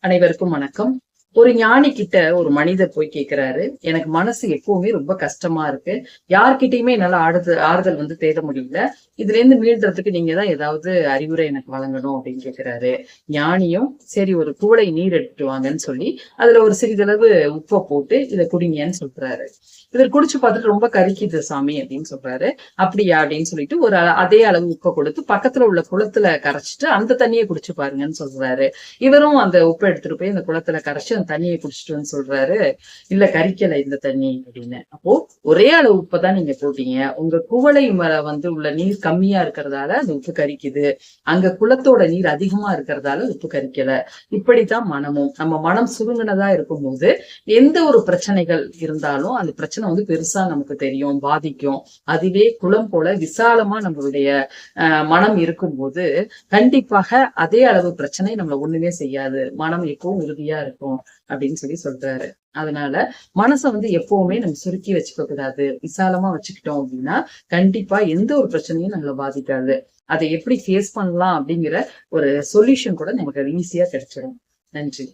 அனைவருக்கும் வணக்கம். ஒரு ஞானி கிட்ட ஒரு மனிதர் போய் கேக்குறாரு, எனக்கு மனசு எப்பவுமே ரொம்ப கஷ்டமா இருக்கு. யார்கிட்டயுமே என்னால ஆறுதல் தேட முடியல. இதுல இருந்து மீள்றதுக்கு நீங்க தான் ஏதாவது அறிவுரை எனக்கு வழங்கணும் அப்படின்னு கேக்குறாரு. ஞானியும் சரி ஒரு குவளை நீர் எடுத்துட்டு வாங்கன்னு சொல்லி அதுல ஒரு சிறிதளவு உப்பை போட்டு இதை குடிங்கன்னு சொல்றாரு. இவர் குடிச்சு பார்த்துட்டு ரொம்ப கரிக்குது சாமி அப்படின்னு சொல்றாரு. அப்படியா அப்படின்னு சொல்லிட்டு ஒரு அதே அளவு உப்பை கொடுத்து பக்கத்துல உள்ள குளத்துல கரைச்சிட்டு அந்த தண்ணியை குடிச்சு பாருங்கன்னு சொல்றாரு. இவரும் அந்த உப்பை எடுத்துட்டு போய் அந்த குளத்துல கரைச்சு அந்த தண்ணியை குடிச்சிட்டுன்னு சொல்றாரு. இல்ல கரிக்கல இந்த தண்ணி அப்படின்னு. அப்போ ஒரே அளவு உப்பை தான் நீங்க போட்டீங்க. உங்க குவளை உள்ள நீர் கம்மியா இருக்கிறதால அந்த உப்பு கரிக்குது. அங்க குளத்தோட நீர் அதிகமா இருக்கிறதால உப்பு கரிக்கல. இப்படித்தான் மனமும். நம்ம மனம் சுருங்கினதா இருக்கும்போது எந்த ஒரு பிரச்சனைகள் இருந்தாலும் அந்த பிரச்சனை பெருசா நமக்கு தெரியும், பாதிக்கும். அதுவே குளம் போல விசாலமா நம்மளுடைய மனம் இருக்கும்போது கண்டிப்பாக அதே அளவு பிரச்சனை நம்மள ஒண்ணுமே செய்யாது. மனம் எப்பவும் உறுதியா இருக்கும் அப்படின்னு சொல்றாரு. அதனால மனசை எப்பவுமே நம்ம சுருக்கி வச்சுக்க கூடாது. விசாலமா வச்சுக்கிட்டோம் அப்படின்னா கண்டிப்பா எந்த ஒரு பிரச்சனையும் நம்மள பாதிக்காது. அதை எப்படி ஃபேஸ் பண்ணலாம் அப்படிங்கிற ஒரு சொல்யூஷன் கூட நமக்கு ஈஸியா கிடைச்சிடும். நன்றி.